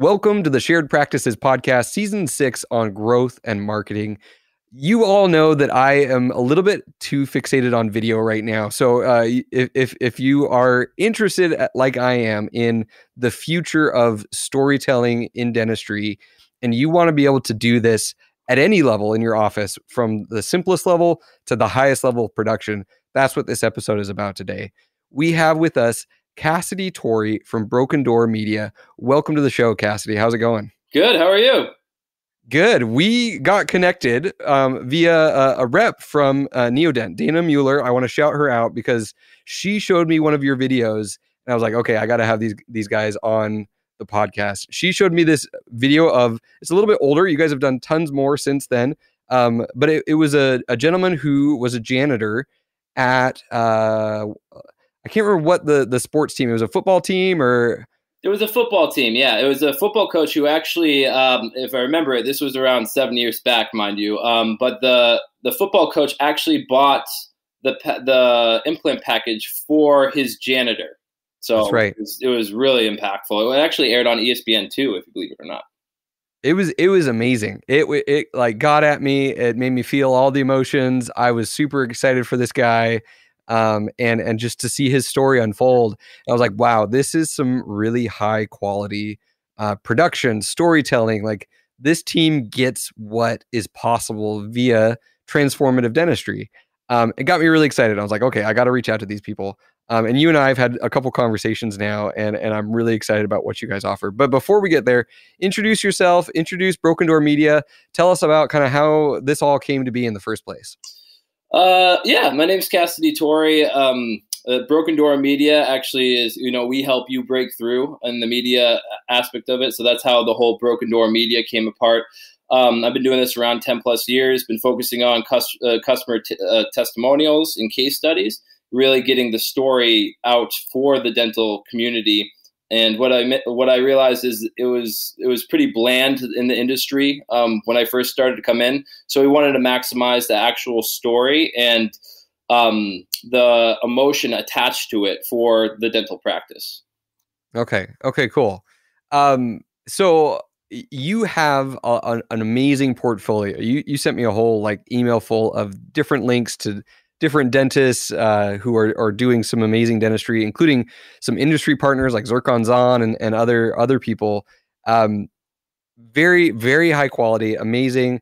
Welcome to the Shared Practices Podcast, Season 6 on growth and marketing. You all know that I am a little bit too fixated on video right now. So if you are interested, like I am, in the future of storytelling in dentistry, and you want to be able to do this at any level in your office, from the simplest level to the highest level of production, that's what this episode is about today. We have with us Cassidy Torrey from Broken Door Media. Welcome to the show, Cassidy. How's it going? Good. How are you? Good. We got connected via a rep from Neodent, Dana Mueller. I want to shout her out because she showed me one of your videos, and I was like, okay, I got to have these guys on the podcast. She showed me this video of, it's a little bit older. You guys have done tons more since then. But it was a gentleman who was a janitor at I can't remember what the sports team. It was a football team or... It was a football team, yeah. It was a football coach who actually, if I remember it, this was around 7 years back, mind you. But the football coach actually bought the implant package for his janitor. So that's right. It was really impactful. It actually aired on ESPN too, if you believe it or not. It was amazing. It like got at me. It made me feel all the emotions. I was super excited for this guy. And just to see his story unfold, I was like, wow, this is some really high quality production, storytelling. Like, this team gets what is possible via transformative dentistry. It got me really excited. I was like, okay, I got to reach out to these people. And you and I have had a couple conversations now, and I'm really excited about what you guys offer. But before we get there, introduce yourself, introduce Broken Door Media. Tell us about kind of how this all came to be in the first place. Yeah, my name's Cassidy Torrey. Broken Door Media actually is, we help you break through in the media aspect of it. So that's how the whole Broken Door Media came apart. I've been doing this around 10 plus years, been focusing on customer testimonials and case studies, really getting the story out for the dental community. And what I realized is it was pretty bland in the industry when I first started to come in. So we wanted to maximize the actual story and the emotion attached to it for the dental practice. Okay, cool. So you have an amazing portfolio. You sent me a whole email full of different links to different dentists who are doing some amazing dentistry, including some industry partners like Zircon's On and other people. Very, very high quality, amazing.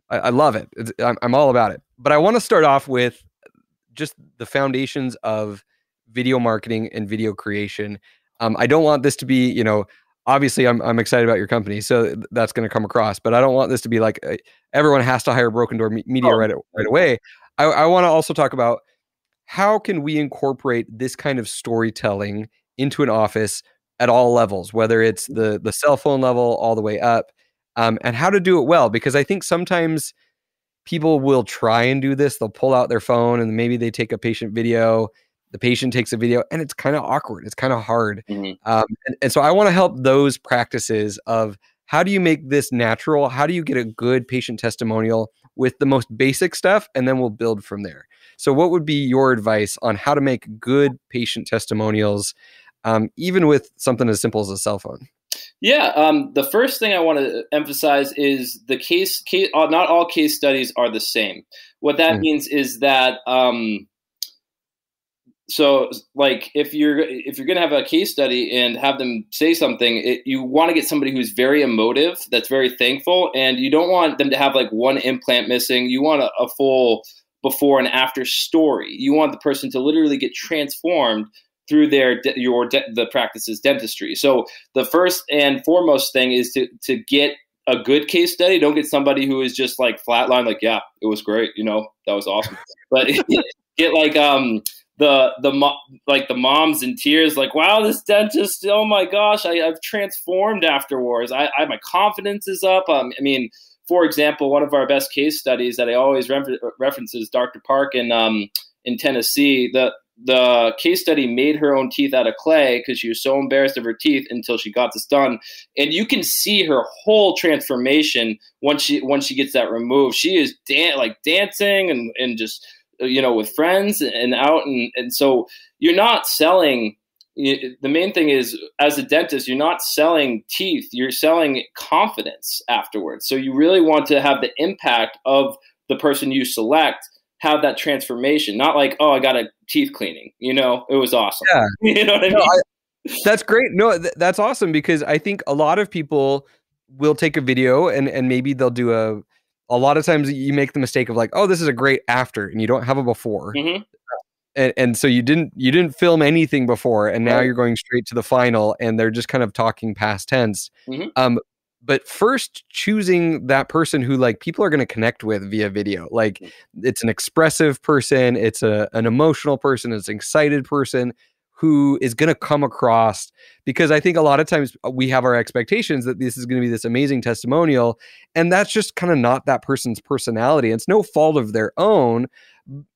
I love it. I'm all about it. But I want to start off with just the foundations of video marketing and video creation. I don't want this to be, obviously I'm excited about your company, so that's going to come across, but I don't want this to be like everyone has to hire Broken Door Media right away. I want to also talk about how can we incorporate this kind of storytelling into an office at all levels, whether it's the cell phone level all the way up, and how to do it well. Because I think sometimes people will try and do this. They'll pull out their phone and maybe they take a patient video. The patient takes a video and it's kind of awkward. It's kind of hard. Mm-hmm. And so I want to help those practices of how do you make this natural? How do you get a good patient testimonial with the most basic stuff? And then we'll build from there. So what would be your advice on how to make good patient testimonials, even with something as simple as a cell phone? Yeah. The first thing I want to emphasize is the case, not all case studies are the same. What that means is that, so like if you're going to have a case study and have them say something, you want to get somebody who's very emotive, that's very thankful, and you don't want them to have like one implant missing. You want a full before and after story. You want the person to literally get transformed through the practice's dentistry. So the first and foremost thing is to get a good case study. Don't get somebody who is just like flatline, like, yeah, it was great, that was awesome. But get like the moms in tears, like, wow, this dentist, oh my gosh, I've transformed afterwards. My confidence is up. For example, one of our best case studies that I always reference is Dr. Park in Tennessee. The case study made her own teeth out of clay because she was so embarrassed of her teeth until she got this done. And you can see her whole transformation once she gets that removed. She is dancing and just, with friends and out. And so you're not selling the main thing is, as a dentist, you're not selling teeth, you're selling confidence afterwards. So you really want to have the impact of the person you select have that transformation, not like, oh, I got a teeth cleaning, you know, it was awesome. Yeah. You know what I mean? That's great. No, that's awesome, because I think a lot of people will take a video and maybe they'll do a lot of times you make the mistake of like, oh, this is a great after, and you don't have a before. Mm-hmm. And so you didn't film anything before, and now Right. you're going straight to the final, and they're just kind of talking past tense. Mm-hmm. But first choosing that person who like people are going to connect with via video, like it's an expressive person, it's an emotional person, it's an excited person who is going to come across, because I think a lot of times we have our expectations that this is going to be this amazing testimonial, and that's just kind of not that person's personality. It's no fault of their own.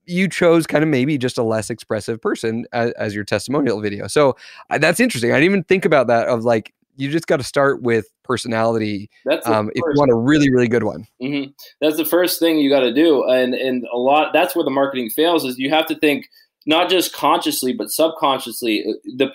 You chose kind of maybe just a less expressive person as your testimonial video. So that's interesting. I didn't even think about that, of like, you just got to start with personality if you want a really, really good one. Mm-hmm. That's the first thing you got to do. And a lot, that's where the marketing fails, is you have to think not just consciously, but subconsciously.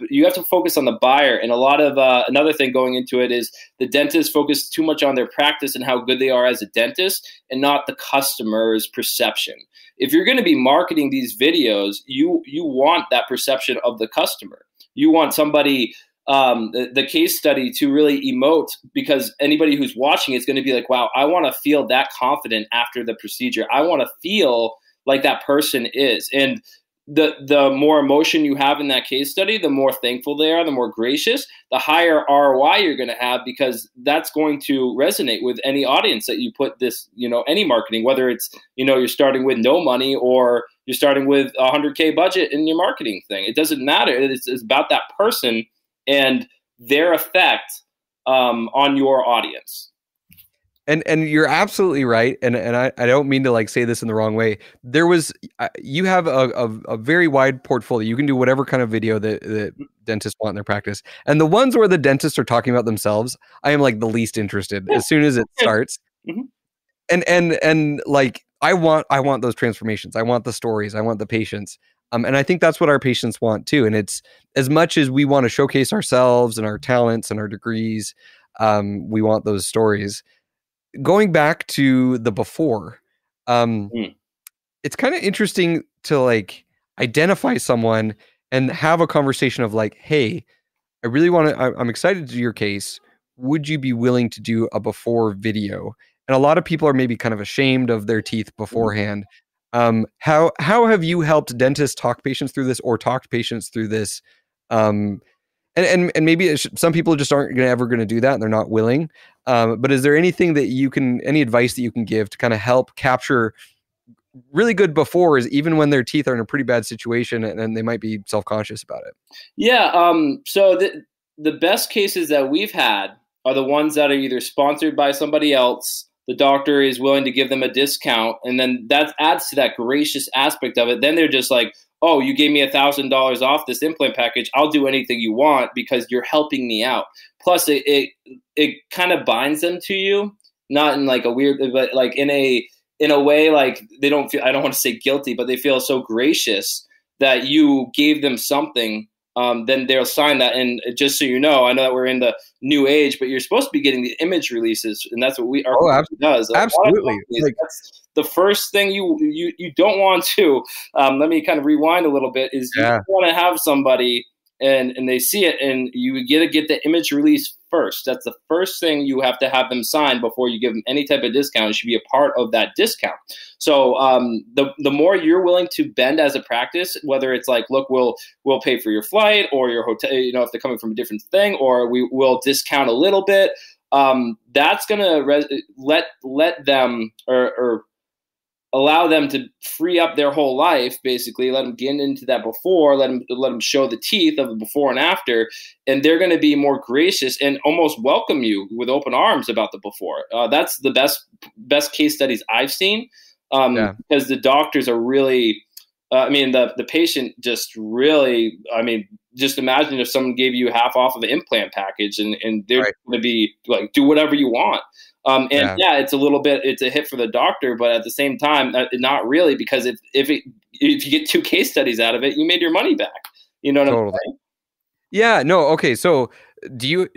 You have to focus on the buyer. And a lot of another thing going into it is the dentists focus too much on their practice and how good they are as a dentist, and not the customer's perception. If you're going to be marketing these videos, you want that perception of the customer. You want somebody, the case study, to really emote, because anybody who's watching is going to be like, wow, I want to feel that confident after the procedure. I want to feel like that person is. And the more emotion you have in that case study, the more thankful they are, the more gracious, the higher ROI you're going to have, because that's going to resonate with any audience that you put this, any marketing, whether it's, you're starting with no money or you're starting with $100K budget in your marketing thing. It doesn't matter. It's about that person and their effect on your audience. And you're absolutely right. And I don't mean to like say this in the wrong way. You have a very wide portfolio. You can do whatever kind of video that dentists want in their practice. And the ones where the dentists are talking about themselves, I am like the least interested as soon as it starts. Mm-hmm. And like, I want those transformations. I want the stories. I want the patients. And I think that's what our patients want too. And it's, as much as we want to showcase ourselves and our talents and our degrees, we want those stories. Going back to the before, it's kind of interesting to like identify someone and have a conversation of like, hey, I really want to, I'm excited to do your case. Would you be willing to do a before video? And a lot of people are maybe kind of ashamed of their teeth beforehand. How have you helped dentists talk patients through this, or talked patients through this? And maybe some people just aren't ever going to do that, and they're not willing. But is there anything that any advice that you can give to kind of help capture really good befores, even when their teeth are in a pretty bad situation and they might be self-conscious about it? Yeah. So the best cases that we've had are the ones that are either sponsored by somebody else, the doctor is willing to give them a discount, and then that adds to that gracious aspect of it. Then they're just like, oh, you gave me $1,000 off this implant package. I'll do anything you want because you're helping me out. Plus, it kind of binds them to you, not in like a weird, but like in a way, like they don't feel, I don't want to say guilty, but they feel so gracious that you gave them something. Then they'll sign that. And just so you know, I know that we're in the new age, but you're supposed to be getting the image releases, and that's what our company does. Absolutely. Like, that's the first thing you don't want to. Let me kind of rewind a little bit. Is you want to have somebody and they see it, and you get to get the image release first. That's the first thing you have to have them sign before you give them any type of discount. It should be a part of that discount. So the more you're willing to bend as a practice, whether it's like, look, we'll pay for your flight or your hotel, if they're coming from a different thing, or we will discount a little bit, that's going to let them or allow them to free up their whole life, basically. Let them get into that before, let them show the teeth of the before and after, and they're going to be more gracious and almost welcome you with open arms about the before. That's the best case studies I've seen, because the doctors are really, the patient just really, just imagine if someone gave you half off of the implant package, and they're going to be like, do whatever you want. It's it's a hit for the doctor, but at the same time, not really, because if you get 2 case studies out of it, you made your money back. You know what I'm saying? Yeah, no, okay. So do you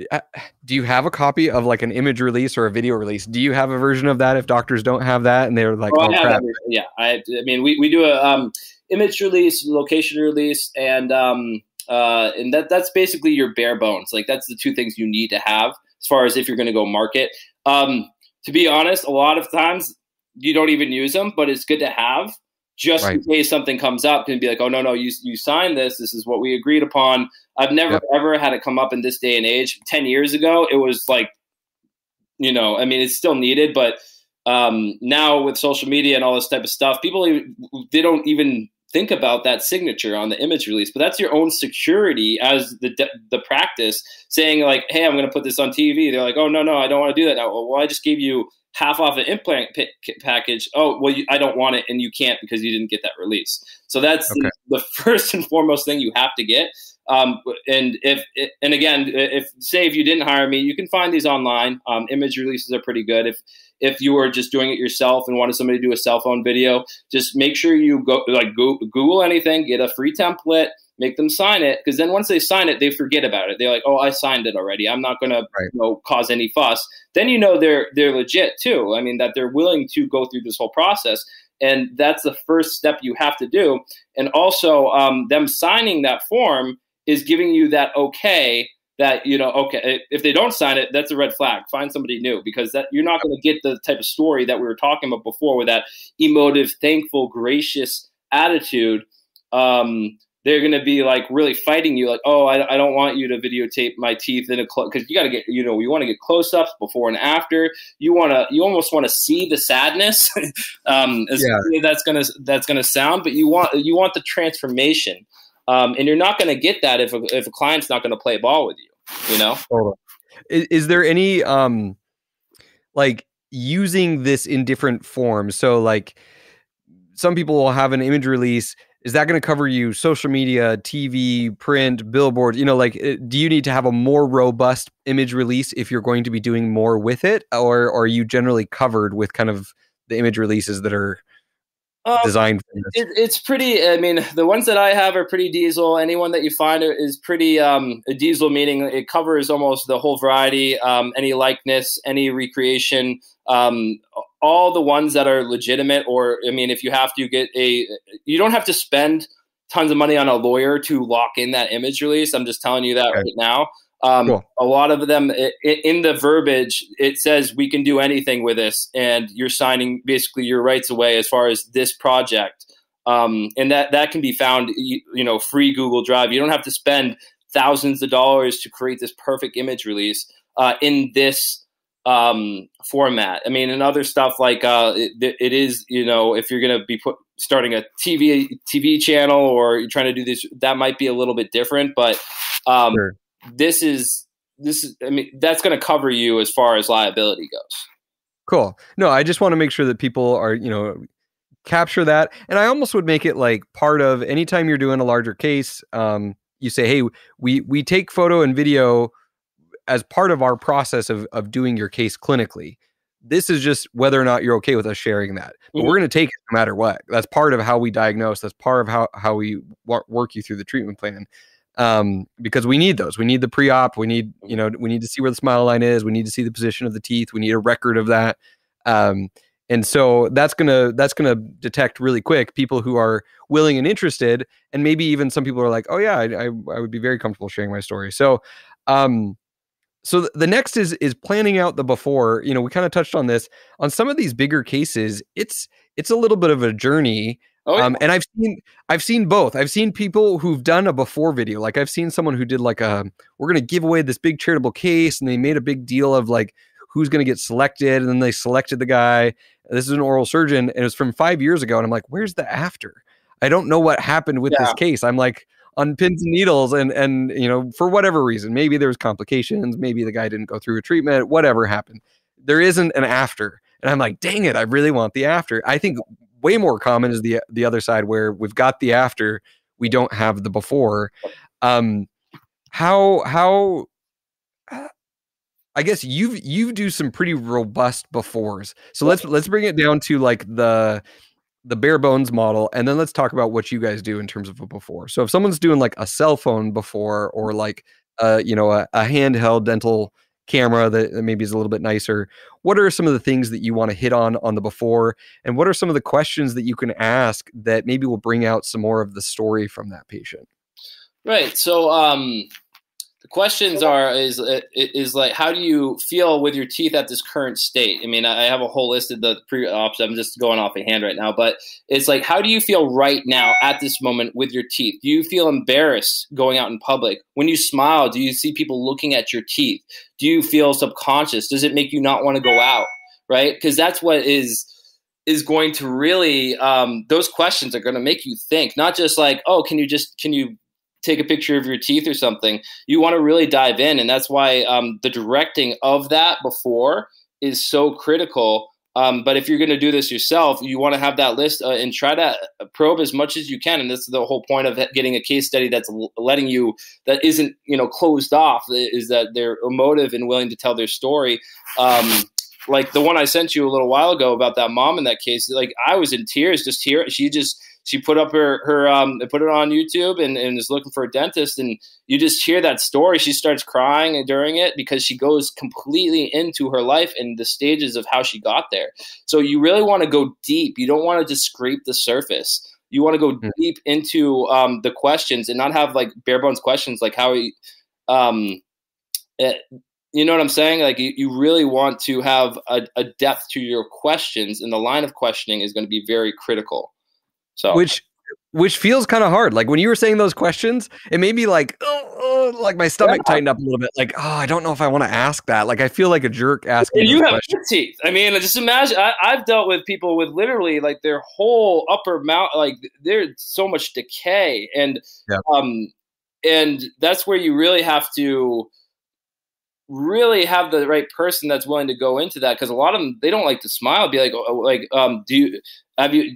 do you have a copy of like an image release or a video release? Do you have a version of that if doctors don't have that and they're like, Oh, oh I have crap? everything. Yeah, I mean, we do a image release, location release, and that's basically your bare bones. Like that's the two things you need to have as far as if you're going to go market. To be honest, a lot of times you don't even use them, but it's good to have just Right. in case something comes up and be like, oh no, you signed this. This is what we agreed upon. I've never Yep. ever had it come up in this day and age. 10 years ago, it was like, I mean, it's still needed, but now with social media and all this type of stuff, they don't even think about that signature on the image release. But that's your own security as the practice saying like, hey, I'm going to put this on TV. They're like, oh no, I don't want to do that now. Well, I just gave you half off an implant package. Oh, well, I don't want it, and you can't because you didn't get that release. So that's Okay. the first and foremost thing you have to get. And if say if you didn't hire me, you can find these online. Image releases are pretty good. If you were just doing it yourself and wanted somebody to do a cell phone video, just make sure you Google anything, get a free template, make them sign it, because then once they sign it, they forget about it. They're like, oh, I signed it already. I'm not going to cause any fuss. Then they're legit too. I mean, that they're willing to go through this whole process. And that's the first step you have to do. And also them signing that form is giving you that okay that, okay, if they don't sign it, that's a red flag. Find somebody new, because that you're not going to get the type of story that we were talking about before with that emotive, thankful, gracious attitude. They're going to be like really fighting you like, oh, I don't want you to videotape my teeth in a because you got to get, you want to get close-ups before and after. You almost want to see the sadness that's going to sound, but you want the transformation. And you're not going to get that if a client's not going to play ball with you, Totally. Is there any like using this in different forms? So like some people will have an image release. Is that going to cover you social media, TV, print, billboards? Do you need to have a more robust image release if you're going to be doing more with it, or are you generally covered with kind of the image releases that are designed for this? It's pretty. I mean, the ones that I have are pretty diesel. Anyone that you find is pretty a diesel, meaning it covers almost the whole variety. Any likeness, any recreation, all the ones that are legitimate. Or I mean, if you have to you don't have to spend tons of money on a lawyer to lock in that image release. I'm just telling you that right now. Cool. A lot of them in the verbiage, it says we can do anything with this, and you're signing basically your rights away as far as this project. And that can be found, free Google Drive. You don't have to spend thousands of dollars to create this perfect image release in this format. I mean, and other stuff like it is, if you're going to be starting a TV channel or you're trying to do this, that might be a little bit different, but Sure. This is I mean, that's going to cover you as far as liability goes. Cool. No, I just want to make sure that people are, capture that. And I almost would make it like part of anytime you're doing a larger case, you say, hey, we take photo and video as part of our process of doing your case clinically. This is just whether or not you're okay with us sharing that. But we're going to take it no matter what. That's part of how we diagnose. That's part of how we work you through the treatment plan. Because we need those. We need the pre-op. We need, we need to see where the smile line is. We need to see the position of the teeth. We need a record of that. And so that's gonna detect really quick people who are willing and interested, and maybe even some people are like, oh yeah, I would be very comfortable sharing my story. So, so the next is planning out the before. We kind of touched on this on some of these bigger cases. It's a little bit of a journey. Oh, yeah. And I've seen both. I've seen people who've done a before video. Like I've seen someone who did like we're going to give away this big charitable case, and they made a big deal of like who's going to get selected. And then they selected the guy. This is an oral surgeon, and it was from 5 years ago. And I'm like, where's the after? I don't know what happened with this case. I'm like on pins and needles, and for whatever reason, maybe there was complications. Maybe the guy didn't go through a treatment, whatever happened. There isn't an after. And I'm like, dang it, I really want the after. I think way more common is the other side, where we've got the after, we don't have the before. How I guess you do some pretty robust befores. So let's bring it down to like the the bare bones model, and then let's talk about what you guys do in terms of a before. So if someone's doing like a cell phone before, or like a handheld dental camera that maybe is a little bit nicer, what are some of the things that you want to hit on the before, and what are some of the questions that you can ask that maybe will bring out some more of the story from that patient? Right. So the questions is like, how do you feel with your teeth at this current state? I mean, I have a whole list of the pre-ops. I'm just going off of hand right now, but it's like, how do you feel right now at this moment with your teeth? Do you feel embarrassed going out in public? When you smile, do you see people looking at your teeth? Do you feel subconscious? Does it make you not want to go out? Right? Because that's what is going to really, those questions are going to make you think, not just like, oh, can you take a picture of your teeth or something. You want to really dive in. And that's why the directing of that before is so critical. But if you're going to do this yourself, you want to have that list and try to probe as much as you can. And this is the whole point of getting a case study that's letting you, that isn't, closed off, is that they're emotive and willing to tell their story. Like the one I sent you a little while ago about that mom in that case, like I was in tears just here. She put up her put it on YouTube and is looking for a dentist, and you just hear that story. She starts crying during it because she goes completely into her life and the stages of how she got there. So you really want to go deep. You don't want to just scrape the surface. You want to go deep into the questions and not have like bare bones questions like how you know what I'm saying? Like you really want to have a depth to your questions, and the line of questioning is going to be very critical. So which feels kind of hard. Like when you were saying those questions, it made me like, like my stomach tightened up a little bit. Like, I don't know if I want to ask that. Like I feel like a jerk asking. You have good teeth. I mean, just imagine. I've dealt with people with literally like their whole upper mouth, like there's so much decay, and that's where you really have to really have the right person that's willing to go into that, because a lot of them, they don't like to smile. Be like, do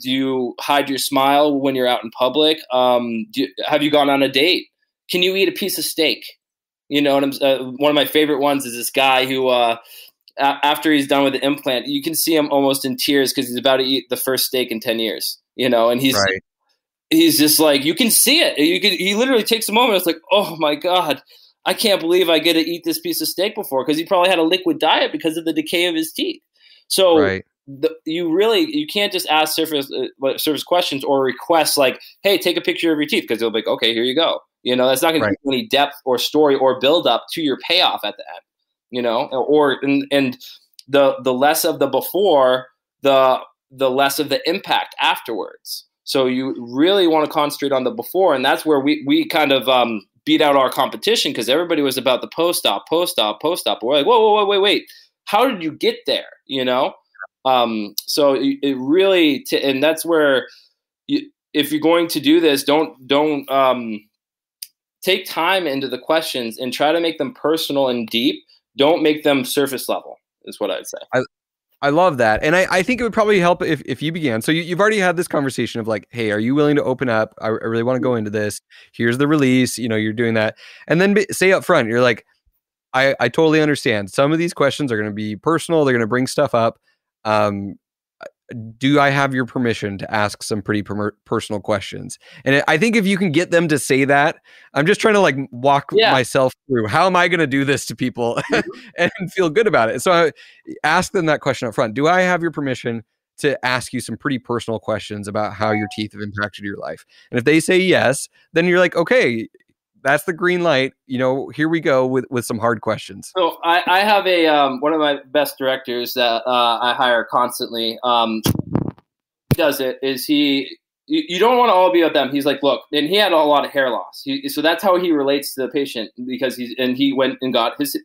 you hide your smile when you're out in public? Have you gone on a date? Can you eat a piece of steak? One of my favorite ones is this guy who after he's done with the implant, you can see him almost in tears because he's about to eat the first steak in 10 years. And he's just like, you can see it. He literally takes a moment. It's like, oh my God, I can't believe I get to eat this piece of steak before, because he probably had a liquid diet because of the decay of his teeth. So you can't just ask surface questions or requests like, hey, take a picture of your teeth, because they'll be like, okay, here you go. That's not going to give any depth or story or build up to your payoff at the end. And the less of the before, the less of the impact afterwards. So you really want to concentrate on the before, and that's where we kind of beat out our competition, because everybody was about the post-op. We're like, whoa, wait. How did you get there? So it really, and that's where if you're going to do this, don't take time into the questions and try to make them personal and deep. Don't make them surface level, is what I'd say. I love that. And I think it would probably help if you began. So you've already had this conversation of like, hey, are you willing to open up? I really want to go into this. Here's the release. You're doing that. And then say up front, you're like, I totally understand. Some of these questions are going to be personal. They're going to bring stuff up. Do I have your permission to ask some pretty personal questions? And I think if you can get them to say that, I'm just trying to like walk myself through, how am I going to do this to people and feel good about it? So I ask them that question up front. Do I have your permission to ask you some pretty personal questions about how your teeth have impacted your life? And if they say yes, then you're like, okay, that's the green light. Here we go with some hard questions. So I have one of my best directors that I hire constantly. Does it is you don't want to all be with them. He's like, look, and he had a lot of hair loss. So that's how he relates to the patient, because he went and got his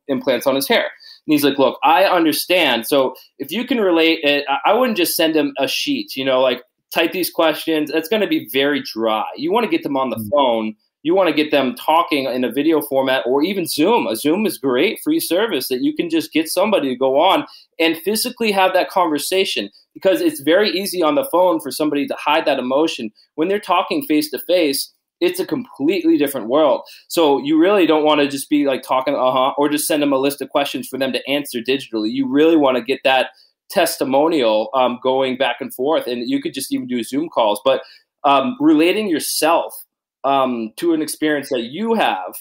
implants on his hair. And he's like, look, I understand. So if you can relate it, I wouldn't just send him a sheet. Like type these questions. That's going to be very dry. You want to get them on the phone. You want to get them talking in a video format, or even Zoom. A Zoom is great free service that you can just get somebody to go on and physically have that conversation, because it's very easy on the phone for somebody to hide that emotion. When they're talking face to face, it's a completely different world. So you really don't want to just be like talking, or just send them a list of questions for them to answer digitally. You really want to get that testimonial going back and forth, and you could just even do Zoom calls. But relating yourself to an experience that you have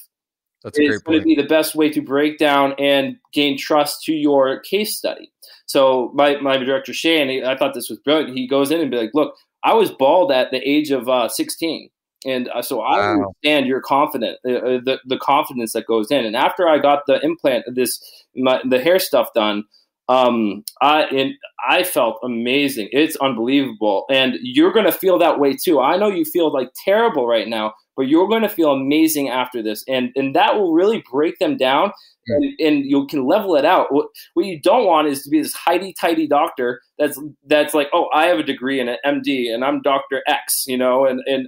is going to be the best way to break down and gain trust to your case study. So my director, Shane, I thought this was brilliant. He goes in and be like, look, I was bald at the age of 16. And so I understand your confidence, the confidence that goes in. And after I got the implant, the hair stuff done, I felt amazing. It's unbelievable. And you're going to feel that way too. I know you feel like terrible right now, but you're going to feel amazing after this. And that will really break them down, and you can level it out. What you don't want is to be this tighty doctor that's like, oh, I have a degree in an MD and I'm Dr. X, and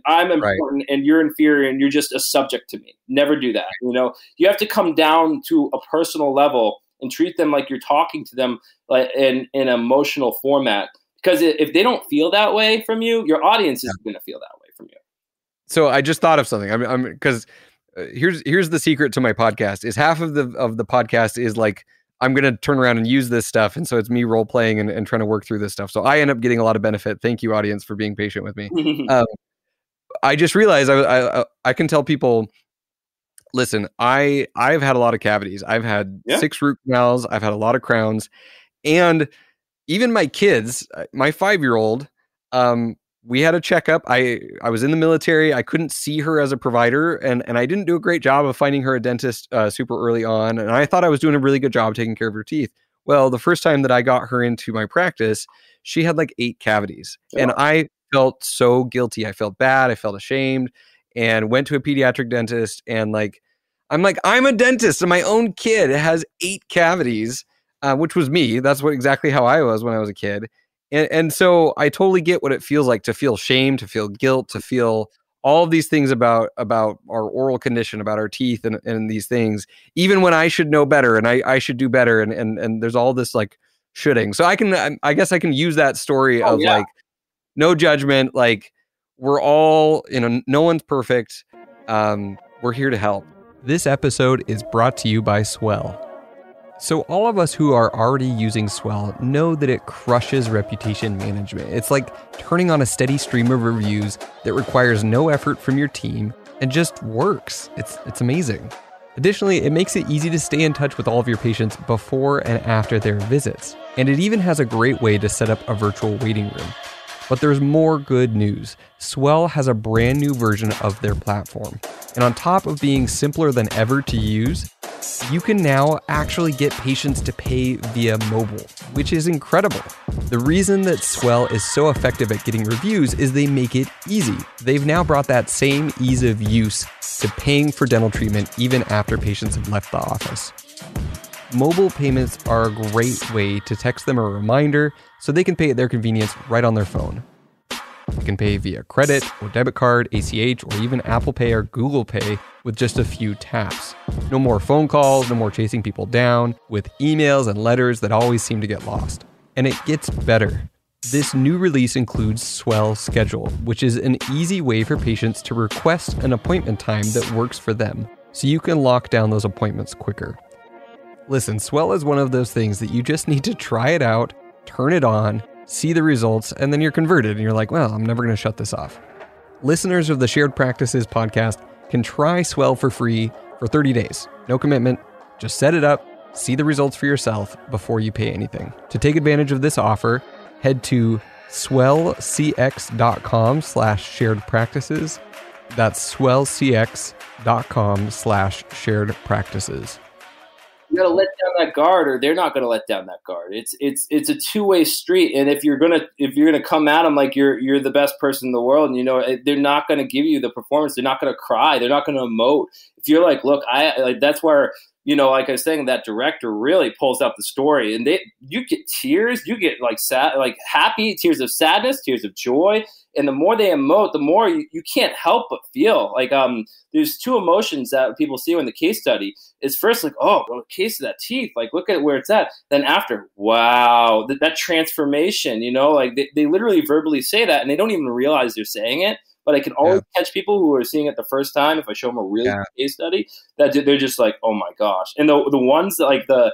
I'm important and you're inferior and you're just a subject to me. Never do that. You have to come down to a personal level and treat them like you're talking to them like in an emotional format. Because if they don't feel that way from you, your audience is going to feel that way from you. So I just thought of something. Because here's the secret to my podcast: is half of the podcast is like I'm going to turn around and use this stuff, and so it's me role playing and trying to work through this stuff. So I end up getting a lot of benefit. Thank you, audience, for being patient with me. I just realized I can tell people, listen, I've had a lot of cavities. I've had 6 root canals. I've had a lot of crowns, and even my kids, my 5-year-old, we had a checkup. I was in the military. I couldn't see her as a provider, and I didn't do a great job of finding her a dentist super early on. And I thought I was doing a really good job taking care of her teeth. Well, the first time that I got her into my practice, she had like 8 cavities, and I felt so guilty. I felt bad. I felt ashamed, and went to a pediatric dentist. And I'm a dentist, and my own kid has 8 cavities, which was me. That's exactly how I was when I was a kid. And so I totally get what it feels like to feel shame, to feel guilt, to feel all of these things about our oral condition, about our teeth and these things, even when I should know better and I should do better. And there's all this like shoulding. So I guess I can use that story of like, no judgment. Like we're all, no one's perfect. We're here to help. This episode is brought to you by Swell. So all of us who are already using Swell know that it crushes reputation management. It's like turning on a steady stream of reviews that requires no effort from your team and just works. It's amazing. Additionally, it makes it easy to stay in touch with all of your patients before and after their visits. And it even has a great way to set up a virtual waiting room. But there's more good news. Swell has a brand new version of their platform. And on top of being simpler than ever to use, you can now actually get patients to pay via mobile, which is incredible. The reason that Swell is so effective at getting reviews is they make it easy. They've now brought that same ease of use to paying for dental treatment even after patients have left the office. Mobile payments are a great way to text them a reminder so they can pay at their convenience right on their phone. You can pay via credit or debit card, ACH, or even Apple Pay or Google Pay with just a few taps. No more phone calls, no more chasing people down with emails and letters that always seem to get lost. And it gets better. This new release includes Swell Schedule, which is an easy way for patients to request an appointment time that works for them, so you can lock down those appointments quicker. Listen, Swell is one of those things that you just need to try it out, turn it on, see the results, and then you're converted and you're like, well, I'm never going to shut this off. Listeners of the Shared Practices podcast can try Swell for free for 30 days. No commitment. Just set it up, see the results for yourself before you pay anything. To take advantage of this offer, head to swellcx.com/sharedpractices. That's swellcx.com/sharedpractices. You got to let down that guard, or they're not going to let down that guard. It's a two-way street, and if you're gonna come at them like you're the best person in the world, and they're not going to give you the performance. They're not going to cry. They're not going to emote. If you're like, look, that's where like I was saying, that director really pulls out the story, and you get tears, you get like sad, like happy, tears of sadness, tears of joy. And the more they emote, the more you can't help but feel like there's 2 emotions that people see in the case study. It's first like, oh, well, case of that teeth, like look at where it's at. Then after, wow, that transformation, like they literally verbally say that, and they don't even realize they're saying it. But I can always catch people who are seeing it the first time if I show them a really good case study that they're just like, oh my gosh. And the ones that like the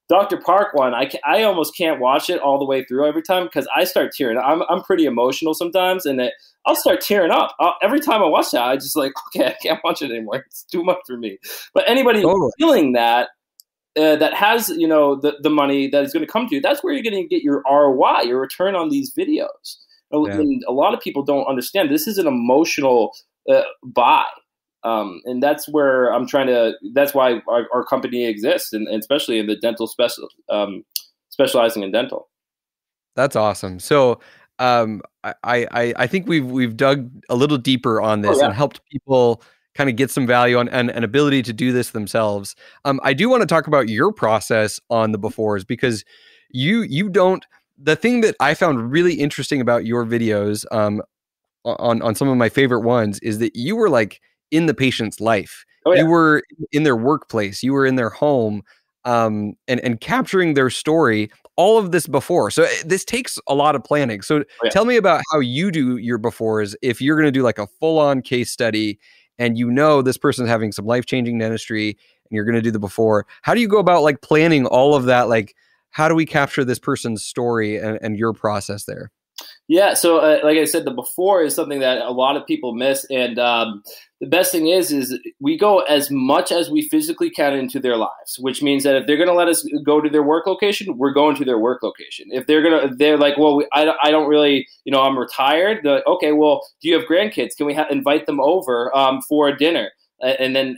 Dr. Park one, I almost can't watch it all the way through every time because I start tearing. I'm pretty emotional sometimes, and I'll start tearing up every time I watch that. I just like, okay, I can't watch it anymore. It's too much for me. But anybody feeling that that has the money that is going to come to you, that's where you're going to get your ROI, your return on these videos. Yeah. And a lot of people don't understand this is an emotional buy. And that's where I'm trying to, that's why our company exists, and especially in the dental specializing in dental. That's awesome. So I think we've dug a little deeper on this and helped people kind of get some value on and an ability to do this themselves. I do want to talk about your process on the befores, because you don't, the thing that I found really interesting about your videos on some of my favorite ones is that you were like in the patient's life. You were in their workplace, you were in their home, and capturing their story, all of this before. So this takes a lot of planning. So tell me about how you do your befores. If you're going to do like a full-on case study and this person's having some life-changing dentistry and you're going to do the before, how do you go about like planning all of that? Like, how do we capture this person's story and your process there? Yeah. So like I said, the before is something that a lot of people miss. And the best thing is we go as much as we physically can into their lives, which means that if they're going to let us go to their work location, we're going to their work location. If they're like, well, I don't really, I'm retired. They're like, okay, well, do you have grandkids? Can we invite them over for a dinner? And then,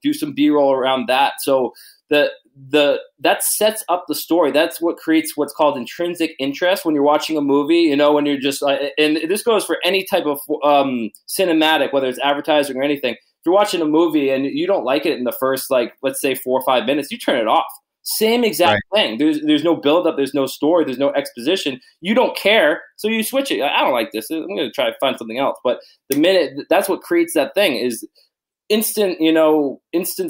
do some B-roll around that. So that sets up the story. That's what creates what's called intrinsic interest when you're watching a movie, when you're just and this goes for any type of cinematic, whether it's advertising or anything. If you're watching a movie and you don't like it in the first, like, let's say 4 or 5 minutes, you turn it off. Same exact thing. There's no buildup. There's no story. There's no exposition. You don't care. So you switch it. I don't like this. I'm going to try to find something else. But the minute, that's what creates that thing is instant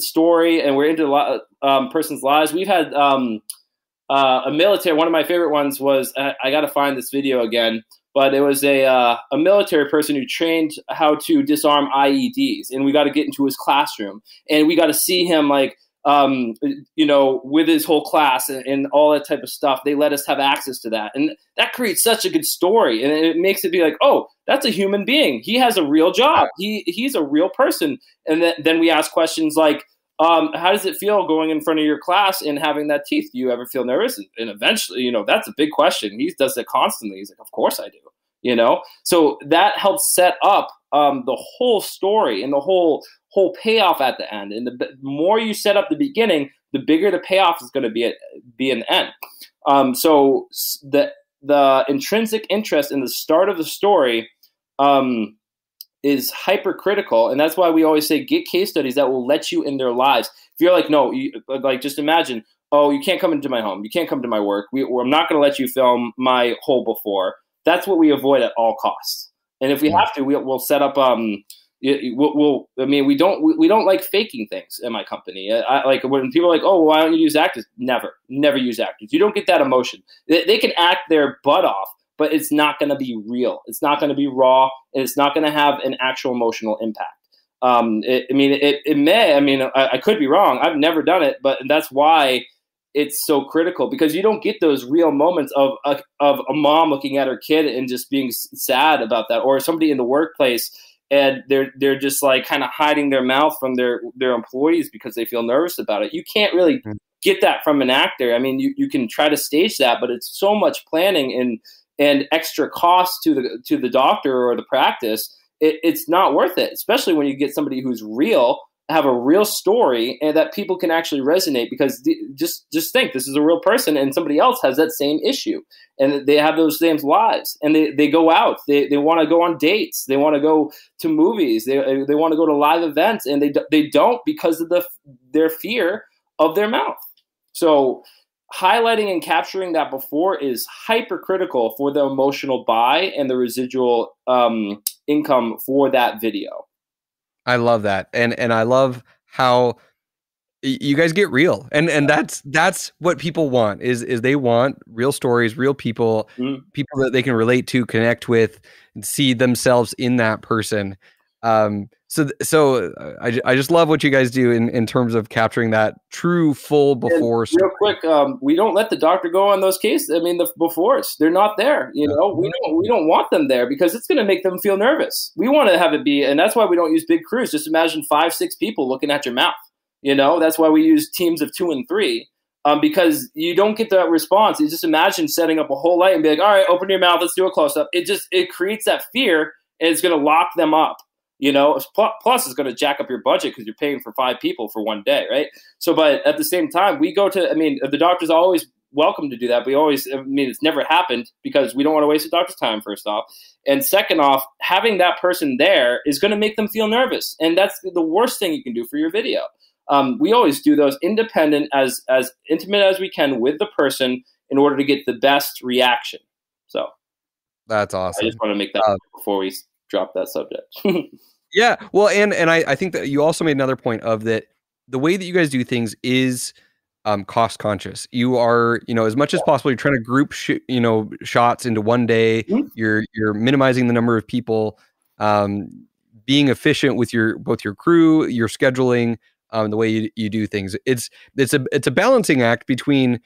story, and we're into a lot of person's lives. We've had a military. One of my favorite ones was I got to find this video again, but it was a military person who trained how to disarm IEDs, and we got to get into his classroom, and we got to see him like with his whole class and all that type of stuff. They let us have access to that. And that creates such a good story. And it makes it be like, oh, that's a human being. He has a real job. He's a real person. And then we ask questions like, how does it feel going in front of your class and having that teeth? Do you ever feel nervous? And eventually, that's a big question. He does it constantly. He's like, of course I do. So that helps set up the whole story and the whole payoff at the end. And the more you set up the beginning, the bigger the payoff is going to be in the end. So the intrinsic interest in the start of the story is hypercritical, and that's why we always say get case studies that will let you in their lives. If you're like, no, just imagine, oh, you can't come into my home, you can't come to my work, I'm not going to let you film my whole before. That's what we avoid at all costs. And if we have to, we'll set up. We don't like faking things in my company. I like when people are like, oh, why don't you use actors? Never use actors. You don't get that emotion. They can act their butt off, but it's not going to be real. It's not going to be raw, and it's not going to have an actual emotional impact. It may. I could be wrong. I've never done it, but that's why it's so critical, because you don't get those real moments of a mom looking at her kid and just being sad about that, or somebody in the workplace and they're just like kind of hiding their mouth from their employees because they feel nervous about it. You can't really get that from an actor. I mean, you can try to stage that, but it's so much planning and extra cost to the doctor or the practice. It's not worth it, especially when you get somebody who's real, have a real story, and that people can actually resonate, because just think this is a real person and somebody else has that same issue and they have those same lives, and they go out, they want to go on dates, they want to go to movies, they want to go to live events, and they don't because of their fear of their mouth. So highlighting and capturing that before is hypercritical for the emotional buy and the residual income for that video. I love that. And I love how you guys get real. And that's what people want is they want real stories, real people, people that they can relate to, connect with, and see themselves in that person. I just love what you guys do in terms of capturing that true full before. And real quick, we don't let the doctor go on those cases. I mean, the befores, they're not there. You know, we don't want them there because it's going to make them feel nervous. We want to have it be, and that's why we don't use big crews. Just imagine 5, 6 people looking at your mouth. You know, that's why we use teams of 2 and 3. Because you don't get that response. You just imagine setting up a whole light and be like, all right, open your mouth, let's do a close up. It creates that fear, and it's going to lock them up. You know, plus it's going to jack up your budget because you're paying for 5 people for one day, right? So, but at the same time, we go to, I mean, the doctor's always welcome to do that. It's never happened because we don't want to waste the doctor's time, first off. And second off, having that person there is going to make them feel nervous. And that's the worst thing you can do for your video. We always do those independent, as intimate as we can with the person in order to get the best reaction. So that's awesome. I just want to make that before we drop that subject. Yeah. Well, and I think that you also made another point of that the way that you guys do things is cost conscious. You are, as much as possible, you're trying to group shots into one day. Mm-hmm. You're minimizing the number of people, being efficient with both your crew, your scheduling, the way you do things. It's a balancing act between,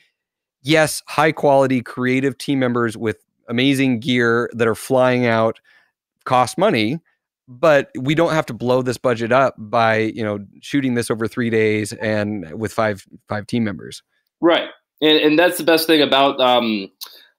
yes, high quality creative team members with amazing gear that are flying out cost money, but we don't have to blow this budget up by, shooting this over 3 days and with five team members. Right. And that's the best thing about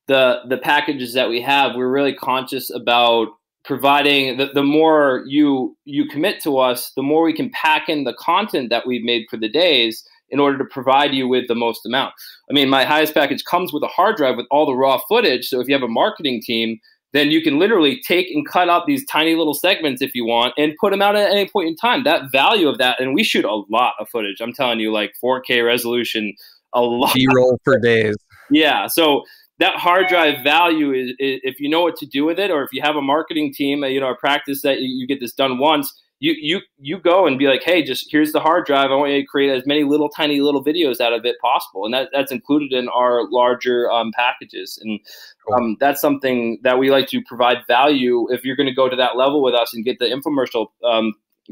the packages that we have. We're really conscious about providing the more you commit to us, the more we can pack in the content that we've made for the days in order to provide you with the most amount. I mean, my highest package comes with a hard drive with all the raw footage. So if you have a marketing team, then you can literally take and cut up these tiny little segments if you want and put them out at any point in time. That value of that, and we shoot a lot of footage. I'm telling you, like 4K resolution, a lot. B-roll for days. Yeah, so that hard drive value is if you know what to do with it, or if you have a marketing team, a practice that you get this done once, you go and be like, hey, just here's the hard drive. I want you to create as many tiny little videos out of it possible. And that's included in our larger packages. And that's something that we like to provide value. If you're going to go to that level with us and get the infomercial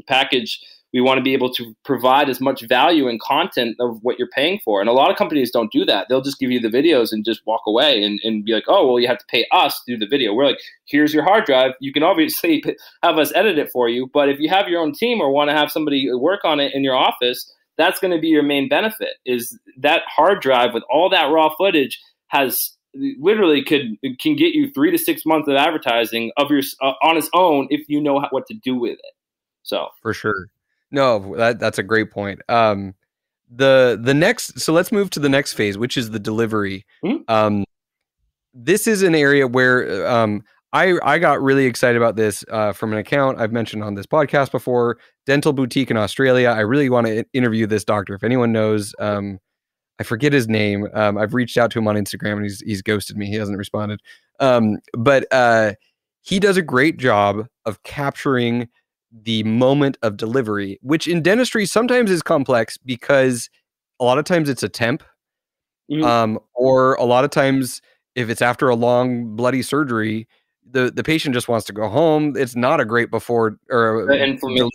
package, we want to be able to provide as much value and content of what you're paying for. And a lot of companies don't do that. They'll just give you the videos and just walk away and be like, oh, well, you have to pay us to do the video. We're like, here's your hard drive. You can obviously have us edit it for you. But if you have your own team or want to have somebody work on it in your office, that's going to be your main benefit, is that hard drive with all that raw footage has literally can get you 3 to 6 months of advertising of your on its own if you know what to do with it. So for sure. No, that's a great point. The next, so let's move to the next phase, which is the delivery. Mm-hmm. This is an area where I got really excited about this from an account I've mentioned on this podcast before, Dental Boutique in Australia. I really want to interview this doctor. If anyone knows, I forget his name. I've reached out to him on Instagram and he's ghosted me. He hasn't responded. But he does a great job of capturing the moment of delivery, which in dentistry sometimes is complex because a lot of times it's a temp, mm-hmm. Or a lot of times if it's after a long bloody surgery, the patient just wants to go home. It's not a great before or inflammation.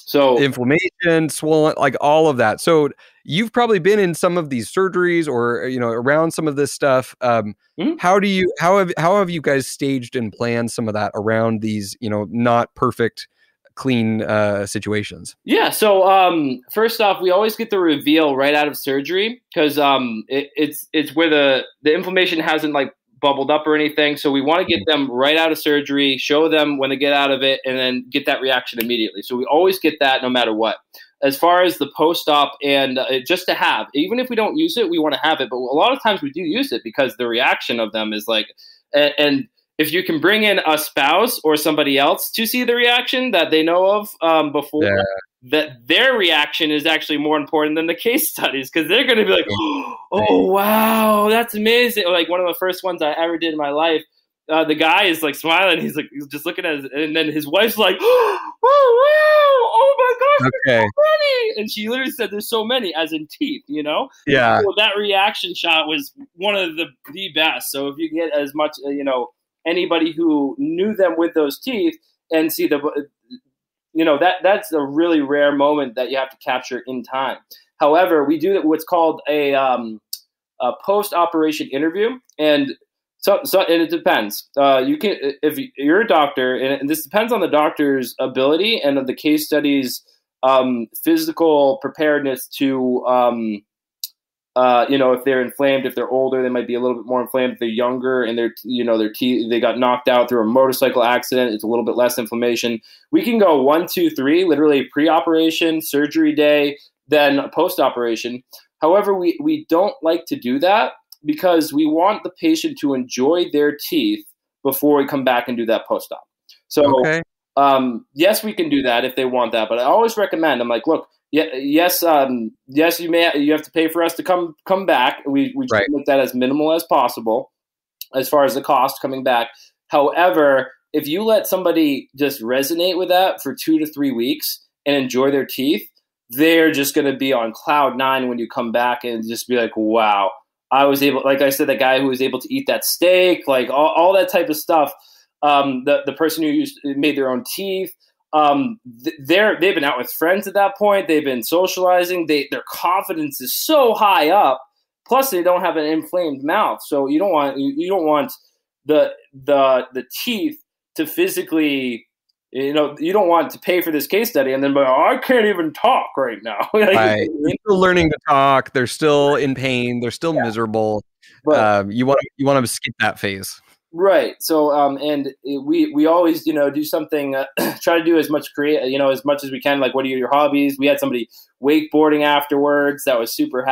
So inflammation, swollen, like all of that. So you've probably been in some of these surgeries or around some of this stuff. Mm-hmm. How have you guys staged and planned some of that around these not perfect clean situations? Yeah. So first off, we always get the reveal right out of surgery because it's where the inflammation hasn't like bubbled up or anything. So we want to get them right out of surgery, show them when they get out of it, and then get that reaction immediately. So we always get that no matter what. As far as the post-op and just to have, even if we don't use it, we want to have it. But a lot of times we do use it because the reaction of them is like, and if you can bring in a spouse or somebody else to see the reaction that they know of before, that their reaction is actually more important than the case studies, because they're going to be like, oh, wow, that's amazing. Like one of the first ones I ever did in my life, the guy is like smiling. He's just looking at it, and then his wife's like, oh, wow, oh my gosh, there's so many. And she literally said there's so many, as in teeth, Yeah. So that reaction shot was one of the best. So if you get as much, anybody who knew them with those teeth and see that's a really rare moment that you have to capture in time. However, we do what's called a post-operation interview, and and it depends. You can, if you're a doctor, and this depends on the doctor's ability and of the case study's physical preparedness to, if they're inflamed, if they're older, they might be a little bit more inflamed. If they're younger and their teeth, they got knocked out through a motorcycle accident, it's a little bit less inflammation. We can go 1, 2, 3, literally pre-operation, surgery day, then post-operation. However, we don't like to do that because we want the patient to enjoy their teeth before we come back and do that post-op. So, Okay. Yes, we can do that if they want that. But I always recommend, I'm like, look, yes, you have to pay for us to come back. We try to make that as minimal as possible as far as the cost coming back. However, if you let somebody just resonate with that for 2 to 3 weeks and enjoy their teeth, they're just going to be on cloud 9 when you come back and just be like, wow, I was able, like I said, the guy who was able to eat that steak, like all that type of stuff. The person who made their own teeth, they've been out with friends at that point. They've been socializing. Their confidence is so high up. Plus, they don't have an inflamed mouth, so you don't want the teeth to physically. You don't want to pay for this case study and then be like, oh, I can't even talk right now. Right. They're still learning to talk. They're still in pain. They're still miserable. But, you want to skip that phase. Right. So, we always, do something, try to do as much as much as we can. Like, what are your hobbies? We had somebody wakeboarding afterwards. That was super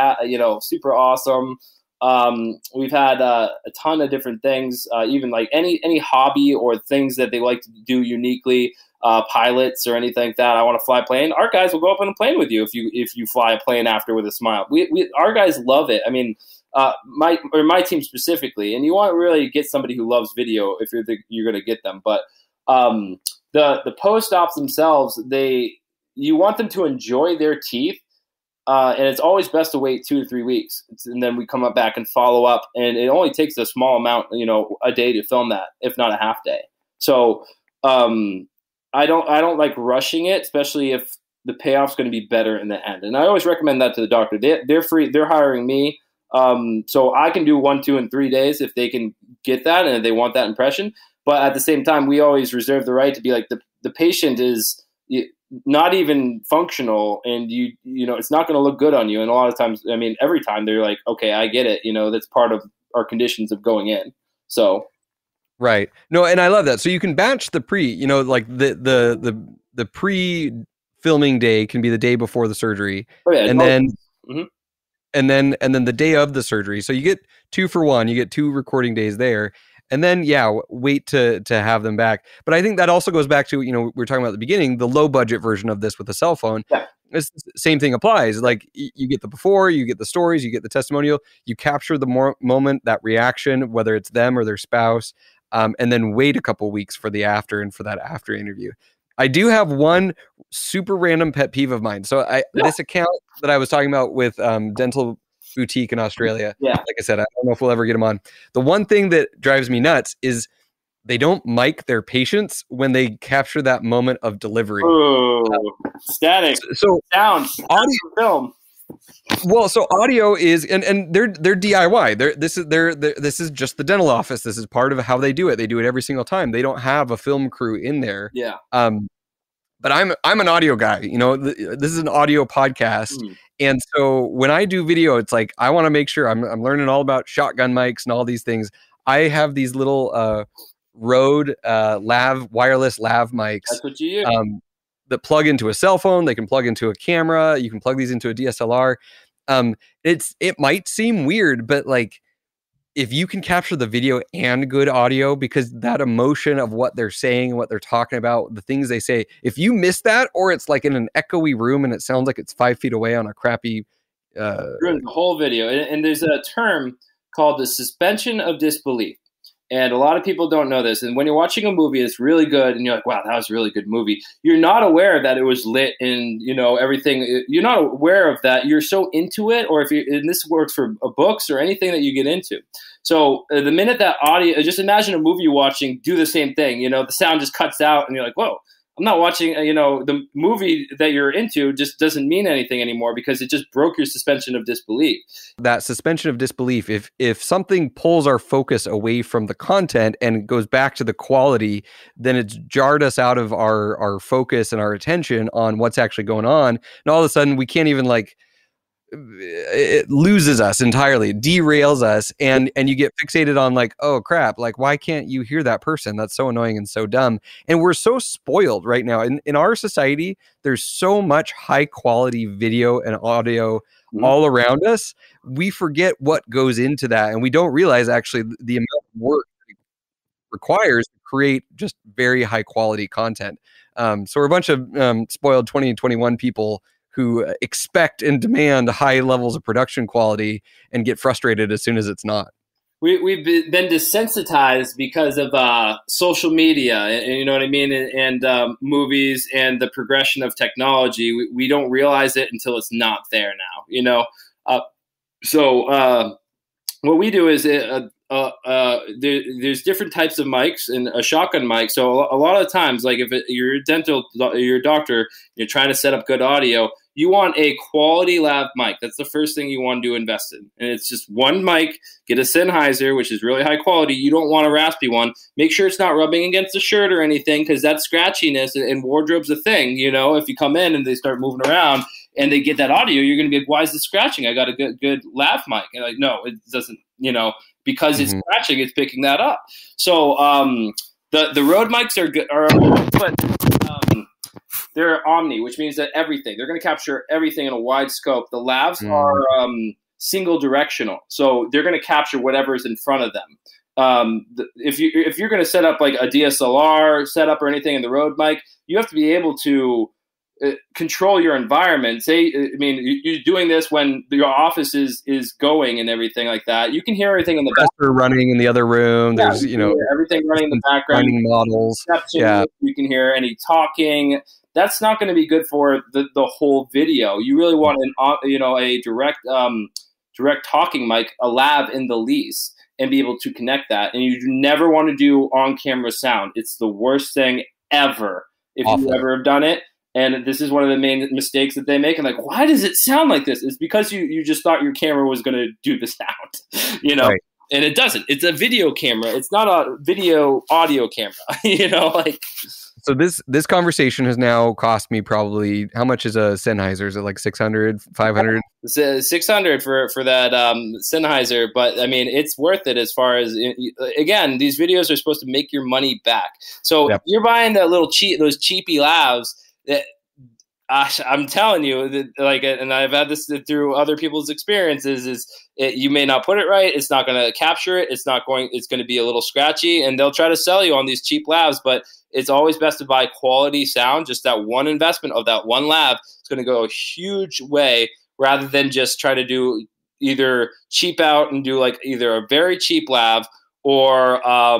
awesome. We've had a ton of different things, even like any hobby or things that they like to do uniquely, pilots or anything like that. I want to fly a plane. Our guys will go up on a plane with you if you fly a plane after with a smile. Our guys love it. I mean, my team specifically, and you want to really get somebody who loves video if you're going to get them. But the post ops themselves, you want them to enjoy their teeth. And it's always best to wait 2 to 3 weeks, and then we come up back and follow up. And it only takes a small amount, a day to film that, if not a half day. So I don't like rushing it, especially if the payoff's going to be better in the end. And I always recommend that to the doctor. They're free. They're hiring me, so I can do 1, 2, and 3 days if they can get that and if they want that impression. But at the same time, we always reserve the right to be like the patient is not even functional, and it's not going to look good on you. And a lot of times, I mean, every time they're like, okay, I get it. That's part of our conditions of going in. So. Right. No, and I love that. So you can batch the like the pre-filming day can be the day before the surgery. Oh, yeah, and then mm-hmm. and then the day of the surgery. So you get 2 for 1, you get 2 recording days there. And then, wait to have them back. But I think that also goes back to, we were talking about at the beginning, the low budget version of this with a cell phone. Yeah. Same thing applies. Like you get the before, you get the stories, you get the testimonial, you capture the moment, that reaction, whether it's them or their spouse, and then wait a couple weeks for the after and for that after interview. I do have one super random pet peeve of mine. So this account that I was talking about with Dental Boutique in Australia. Yeah. Like I said, I don't know if we'll ever get them on. The one thing that drives me nuts is they don't mic their patients when they capture that moment of delivery. Oh, static. So sound, audio, film. Well, so audio is, and they're DIY. This is just the dental office. This is part of how they do it. They do it every single time. They don't have a film crew in there. Yeah. But I'm an audio guy. This is an audio podcast. And so when I do video, it's like I want to make sure I'm learning all about shotgun mics and all these things. I have these little Rode wireless lav mics. That's what you use. That plug into a cell phone. They can plug into a camera. You can plug these into a DSLR. It might seem weird, but like if you can capture the video and good audio, because that emotion of what they're saying, what they're talking about, the things they say, if you miss that, or it's like in an echoey room and it sounds like it's 5 feet away on a crappy ruins the whole video. And there's a term called the suspension of disbelief. And a lot of people don't know this. And when you're watching a movie, it's really good, and you're like, wow, that was a really good movie. You're not aware that it was lit and, everything. You're not aware of that. You're so into it, and this works for books or anything that you get into. So the minute that audio, just imagine a movie you're watching, do the same thing. The sound just cuts out, and you're like, whoa, I'm not watching, the movie that you're into just doesn't mean anything anymore because it just broke your suspension of disbelief. That suspension of disbelief, if something pulls our focus away from the content and goes back to the quality, then it's jarred us out of our focus and our attention on what's actually going on. And all of a sudden we can't even it loses us entirely, derails us, and you get fixated on like, oh crap, like why can't you hear that person? That's so annoying and so dumb. And we're so spoiled right now in our society. There's so much high quality video and audio all around us. We forget what goes into that, and we don't realize actually the amount of work it requires to create just very high quality content. So we're a bunch of spoiled 2021 people who expect and demand high levels of production quality and get frustrated as soon as it's not. We've been desensitized because of social media, and you know what I mean, and movies and the progression of technology. We don't realize it until it's not there now, So what we do is there's different types of mics and a shotgun mic. So a lot of times, like if you're a doctor, you're trying to set up good audio, you want a quality lav mic. That's the first thing you want to invest in. And it's just one mic. Get a Sennheiser, which is really high quality. You don't want a raspy one. Make sure it's not rubbing against the shirt or anything, because that scratchiness and wardrobe's a thing. If you come in and they start moving around and they get that audio, you're going to be like, why is it scratching? I got a good lav mic. And like, no, it doesn't, because it's scratching, it's picking that up. So the Rode mics are good, but they're omni, which means that they're going to capture everything in a wide scope. The lavs are single directional, so they're going to capture whatever's in front of them. If you're going to set up like a DSLR setup or anything in the Rode mic, you have to be able to control your environment. You're doing this when your office is going and everything like that. You can hear everything in the background running in the other room. Yeah, there's everything running in the background. Models. Yeah, you can hear any talking. That's not going to be good for the whole video. You really want a direct talking mic, a lav in the least, and be able to connect that. And you never want to do on camera sound. It's the worst thing ever if you ever have done it. And this is one of the main mistakes that they make. And like, why does it sound like this? It's because you just thought your camera was going to do the sound, Right. And it doesn't. It's a video camera. It's not a video audio camera, So this conversation has now cost me probably, how much is a Sennheiser? Is it like 600, 500? It's 600 for that Sennheiser, but I mean, it's worth it as far as, again, these videos are supposed to make your money back. So if you're buying those cheapy lavs, that I'm telling you, and I've had this through other people's experiences, you may not put it right. It's not going to capture it. It's going to be a little scratchy, and they'll try to sell you on these cheap lavs, but it's always best to buy quality sound. Just that one investment of that one lav is going to go a huge way, rather than just try to do either cheap out and do like either a very cheap lav or a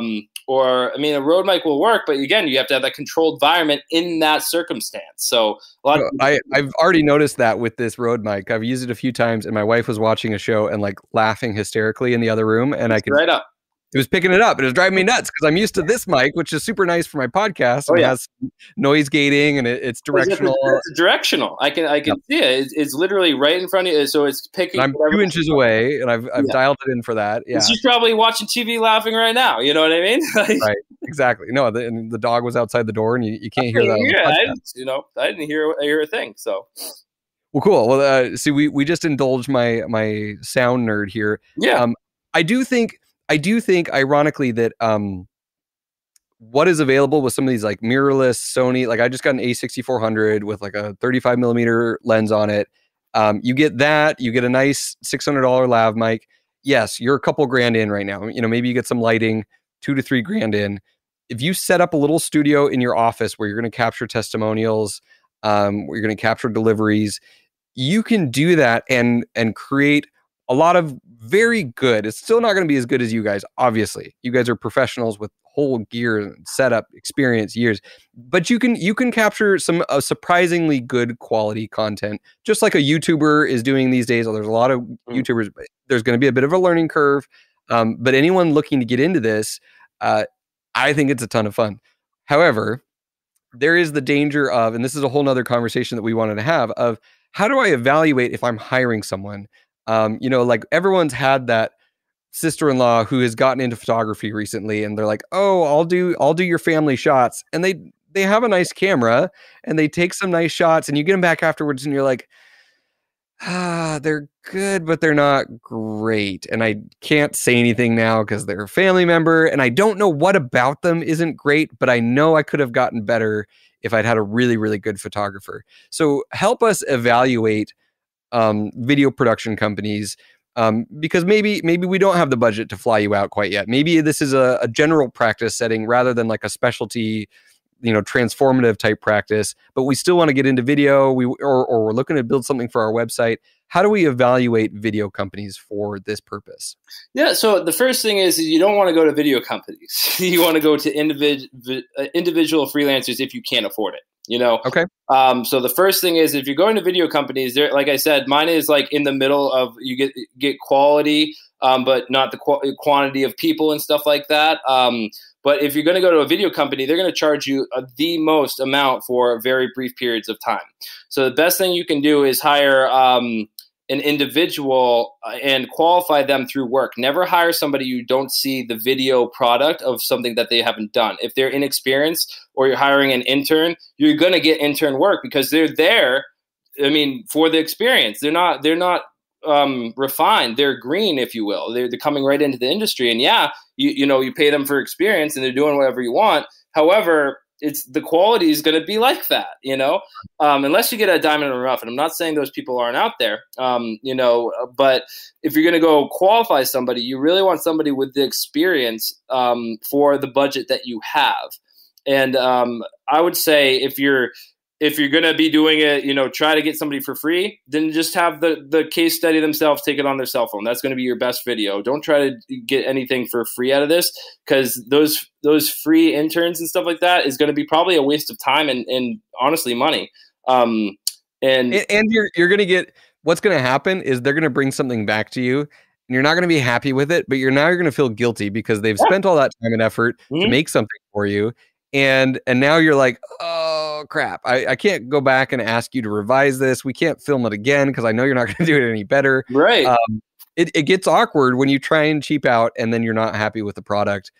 Rode mic will work, but again, you have to have that controlled environment in that circumstance. So I've already noticed that with this Rode mic. I've used it a few times, and my wife was watching a show and like laughing hysterically in the other room, and I could right up. It was picking it up. It was driving me nuts because I'm used to this mic, which is super nice for my podcast. It has noise gating and it's directional. It's directional. I can see it. It's literally right in front of you. So it's picking. And I'm 2 inches away, and I've dialed it in for that. Yeah, she's probably watching TV laughing right now. You know what I mean? Right. Exactly. No, the dog was outside the door, and you can't hear that. Yeah, I didn't hear a thing. So. Well, cool. Well, see, we just indulged my sound nerd here. Yeah. I do think, ironically, that what is available with some of these like mirrorless Sony, like I just got an A6400 with like a 35 millimeter lens on it. You get that, you get a nice $600 lav mic. Yes, you're a couple grand in right now. Maybe you get some lighting, $2 to $3 grand in. If you set up a little studio in your office where you're going to capture testimonials, where you're going to capture deliveries, you can do that and create a lot of very good. It's still not going to be as good as you guys. Obviously, you guys are professionals with whole gear and setup experience, years, but you can capture some surprisingly good quality content, just like a YouTuber is doing these days. There's a lot of YouTubers. There's going to be a bit of a learning curve, but anyone looking to get into this, I think it's a ton of fun. However, there is the danger of, and this is a whole nother conversation that we wanted to have, of how do I evaluate if I'm hiring someone? Like everyone's had that sister-in-law who has gotten into photography recently, and they're like, "Oh, I'll do your family shots," and they have a nice camera and they take some nice shots, and you get them back afterwards, and you're like, they're good, but they're not great. And I can't say anything now because they're a family member, and I don't know what about them isn't great, but I know I could have gotten better if I'd had a really, really good photographer. So help us evaluate video production companies, because maybe we don't have the budget to fly you out quite yet. Maybe this is a general practice setting rather than like a specialty, transformative type practice, but we still want to get into video. Or we're looking to build something for our website. How do we evaluate video companies for this purpose? Yeah, so the first thing is you don't want to go to video companies. You want to go to individual freelancers if you can't afford it. Okay. So the first thing is if you're going to video companies, there, like I said, mine is like in the middle of you get quality, but not the quantity of people and stuff like that. But if you're going to go to a video company, they're going to charge you the most amount for very brief periods of time. So the best thing you can do is hire an individual and qualify them through work. Never hire somebody you don't see the video product of something that they haven't done. If they're inexperienced or you're hiring an intern, you're going to get intern work because they're there, for the experience. They're not refined. They're green, if you will. They're coming right into the industry. And yeah, you pay them for experience and they're doing whatever you want. However, the quality is going to be like that, unless you get a diamond in the rough. And I'm not saying those people aren't out there, but if you're going to go qualify somebody, you really want somebody with the experience for the budget that you have. And I would say if you're going to be doing it, try to get somebody for free, then just have the case study themselves take it on their cell phone. That's going to be your best video. Don't try to get anything for free out of this, because those free interns and stuff like that is going to be probably a waste of time and honestly money. And you're going to get, what's going to happen is they're going to bring something back to you and you're not going to be happy with it, but you're going to feel guilty because they've spent all that time and effort to make something for you. And now you're like, oh crap, I can't go back and ask you to revise this. We can't film it again because I know you're not going to do it any better. Right. It gets awkward when you try and cheap out and then you're not happy with the product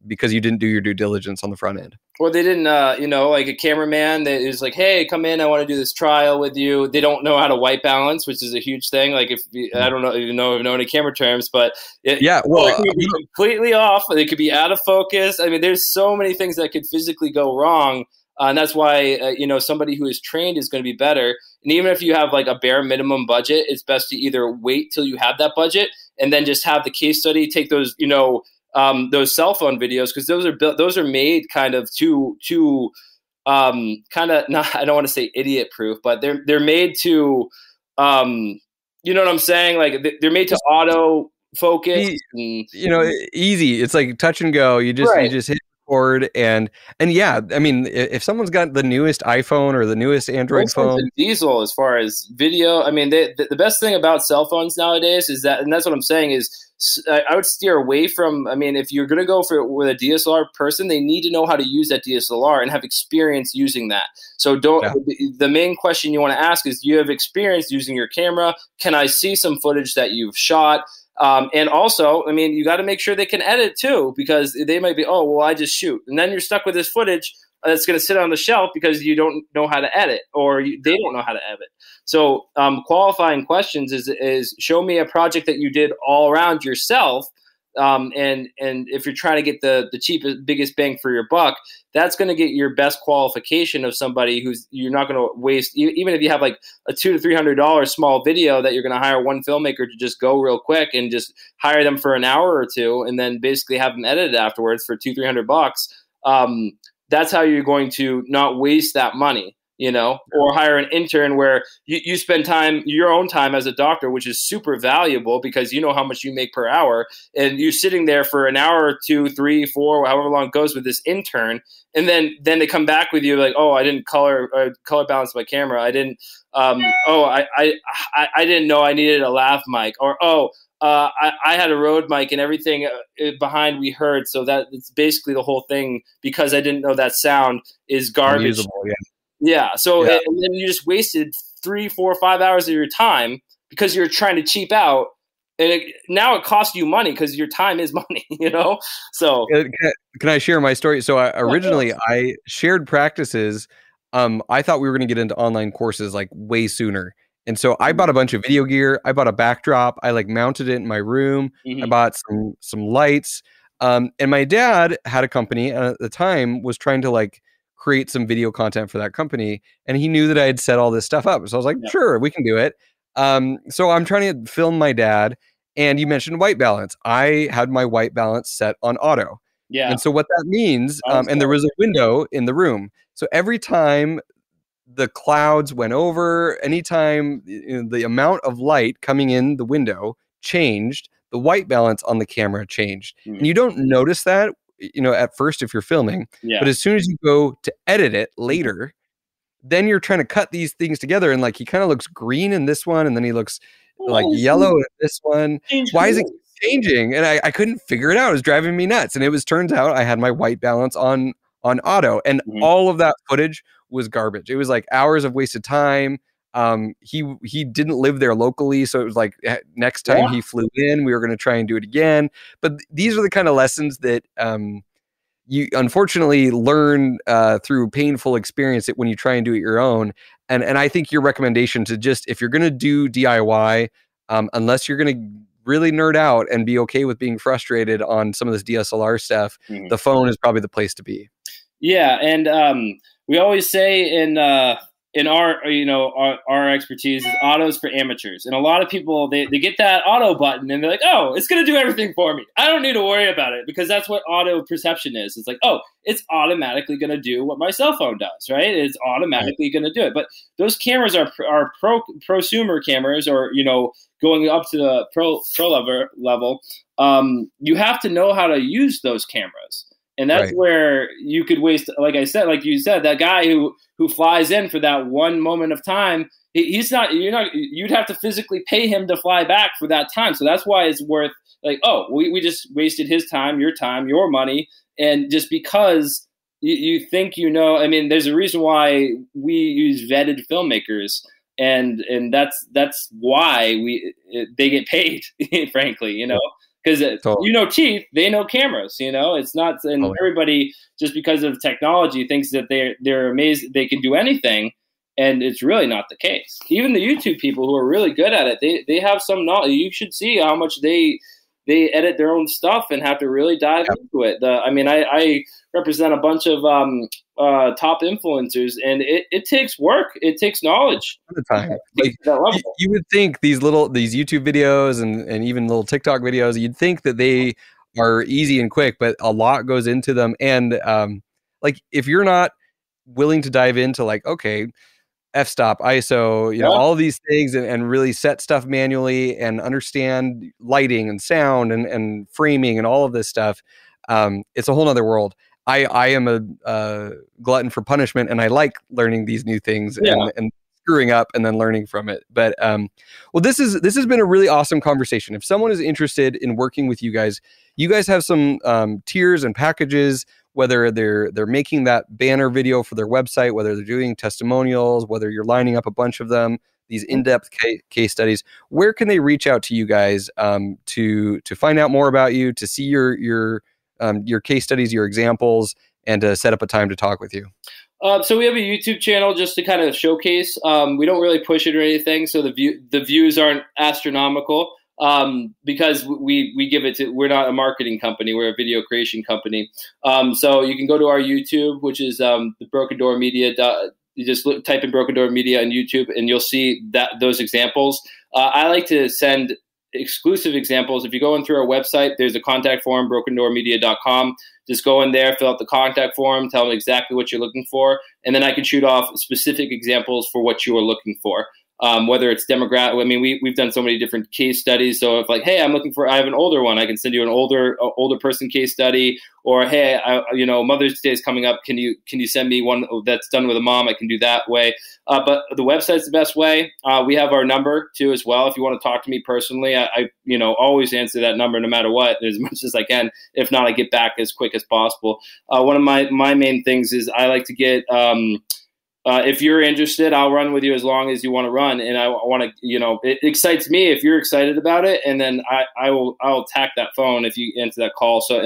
because you didn't do your due diligence on the front end. Or they didn't, like a cameraman that is like, hey, come in, I want to do this trial with you. They don't know how to white balance, which is a huge thing. Like I don't know any camera terms, but it could be completely off. It could be out of focus. There's so many things that could physically go wrong. And that's why, somebody who is trained is going to be better. And even if you have like a bare minimum budget, it's best to either wait till you have that budget and then just have the case study, take those, those cell phone videos, because those are made kind of to kind of not, I don't want to say idiot proof, but they're made to you know what I'm saying? Like they're made to auto focus. Easy. It's like touch and go. You just hit record and yeah. If someone's got the newest iPhone or the newest Android phone, diesel as far as video. The best thing about cell phones nowadays is that, and that's what I'm saying is, I would steer away from, if you're going to go with a DSLR person, they need to know how to use that DSLR and have experience using that. So the main question you want to ask is, do you have experience using your camera? Can I see some footage that you've shot? And also, you got to make sure they can edit too, because they might be, oh, well, I just shoot. And then you're stuck with this footage that's going to sit on the shelf because you don't know how to edit, or they don't know how to edit. So qualifying questions is show me a project that you did all around yourself. And if you're trying to get the cheapest, biggest bang for your buck, that's going to get your best qualification of somebody who's you're not going to waste. Even if you have like a $200 to $300 small video that you're going to hire one filmmaker to just go real quick and just hire them for an hour or two, and then basically have them edited afterwards for $200-300. That's how you're going to not waste that money, or hire an intern where you spend your own time as a doctor, which is super valuable because you know how much you make per hour, and you're sitting there for an hour or 2, 3, 4, however long it goes with this intern. And then they come back with you like, oh, I didn't color balance my camera. I didn't, I didn't know I needed a lav mic, or, I had a Rode mic and everything behind we heard. So that it's basically the whole thing, because I didn't know that sound is garbage. Unusable, yeah. Yeah. So and then you just wasted 3, 4, 5 hours of your time because you're trying to cheap out. And now it costs you money because your time is money, you know? So can I share my story? So originally I shared practices. I thought we were going to get into online courses like way sooner. And so I bought a bunch of video gear. I bought a backdrop. I like mounted it in my room. I bought some lights. And my dad had a company, and at the time was trying to like create some video content for that company. And he knew that I had set all this stuff up. So I was like, sure, we can do it. So I'm trying to film my dad, and you mentioned white balance. I had my white balance set on auto. Yeah. And so what that means, and there was a window in the room. So every time the clouds went over, anytime the amount of light coming in the window changed, the white balance on the camera changed. And you don't notice that, at first if you're filming, but as soon as you go to edit it later, then you're trying to cut these things together, and like he kind of looks green in this one, and then he looks like yellow in this one. Why is it changing? And I couldn't figure it out. It was driving me nuts. And turns out I had my white balance on auto, and all of that footage was garbage. It was like hours of wasted time. He didn't live there locally, so it was like next time he flew in, we were going to try and do it again. But these are the kind of lessons that you unfortunately learn through painful experience when you try and do it your own. And I think your recommendation to just, if you're going to do DIY, unless you're going to really nerd out and be okay with being frustrated on some of this DSLR stuff, the phone is probably the place to be. Yeah, and we always say in our expertise is autos for amateurs, and a lot of people they get that auto button and they're like, oh, it's gonna do everything for me. I don't need to worry about it, because that's what auto perception is. It's like, oh, it's automatically gonna do what my cell phone does, right? It's automatically gonna do it. But those cameras are prosumer cameras, or going up to the pro level. You have to know how to use those cameras. And that's where you could waste, like you said, that guy who flies in for that one moment of time, you'd have to physically pay him to fly back for that time. So that's why it's worth like, oh, we just wasted his time, your money. And just because you think, I mean, there's a reason why we use vetted filmmakers, and that's why they get paid, frankly, Because Teeth, they know cameras. It's not, and everybody just because of technology thinks that they're amazing, they can do anything, and it's really not the case. Even the YouTube people who are really good at it, they have some knowledge. You should see how much they edit their own stuff and have to really dive into it. I represent a bunch of top influencers, and it takes work. It takes knowledge. Time. Like, you would think these YouTube videos and even little TikTok videos, you'd think that they are easy and quick, but a lot goes into them. And like if you're not willing to dive into like, okay, f-stop, ISO, all these things, and really set stuff manually and understand lighting and sound and framing and all of this stuff, it's a whole nother world. I am a glutton for punishment, and I like learning these new things and screwing up and then learning from it. But well, this has been a really awesome conversation. If someone is interested in working with you guys have some tiers and packages, whether they're making that banner video for their website, whether they're doing testimonials, whether you're lining up a bunch of them, these in-depth case studies. Where can they reach out to you guys to find out more about you, to see your case studies, your examples, and to set up a time to talk with you? So we have a YouTube channel just to kind of showcase. We don't really push it or anything, so the views aren't astronomical. Because we give it to, we're not a marketing company, we're a video creation company. So you can go to our YouTube, which is the Broken Door Media. You just type in Broken Door Media on YouTube, and you'll see those examples. I like to send exclusive examples. If you go in through our website, there's a contact form, brokendoormedia.com. Just go in there, fill out the contact form, tell them exactly what you're looking for, and then I can shoot off specific examples for what you are looking for. whether it's demographic. I mean, we've done so many different case studies. So if like, hey, I have an older one, I can send you an older person case study. Or hey, Mother's Day is coming up. Can you send me one that's done with a mom? I can do that way. But the website's the best way. We have our number too as well. If you want to talk to me personally, I always answer that number no matter what, as much as I can. If not, I get back as quick as possible. One of my main things is I like to get. If you're interested, I'll run with you as long as you want to run. And I want to, it excites me if you're excited about it. And then I'll attack that phone if you answer that call. So,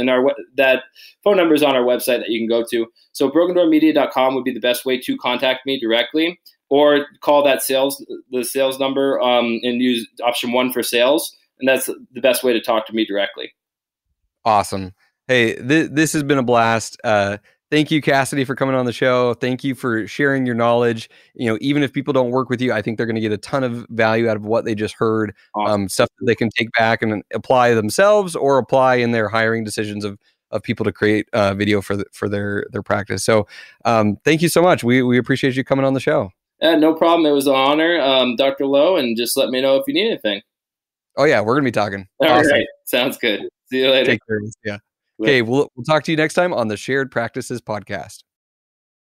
that phone number is on our website that you can go to. So brokendoormedia.com would be the best way to contact me directly, or call the sales number, and use option 1 for sales. And that's the best way to talk to me directly. Awesome. Hey, this has been a blast. Thank you, Cassidy, for coming on the show. Thank you for sharing your knowledge. Even if people don't work with you, I think they're going to get a ton of value out of what they just heard. Awesome. Stuff that they can take back and apply themselves, or apply in their hiring decisions of people to create video for their practice. So thank you so much. We appreciate you coming on the show. No problem. It was an honor, Dr. Lowe, and just let me know if you need anything. Oh yeah, we're going to be talking. All awesome. right. Sounds good. See you later. Take care. Yeah. Okay, we'll talk to you next time on the Shared Practices podcast.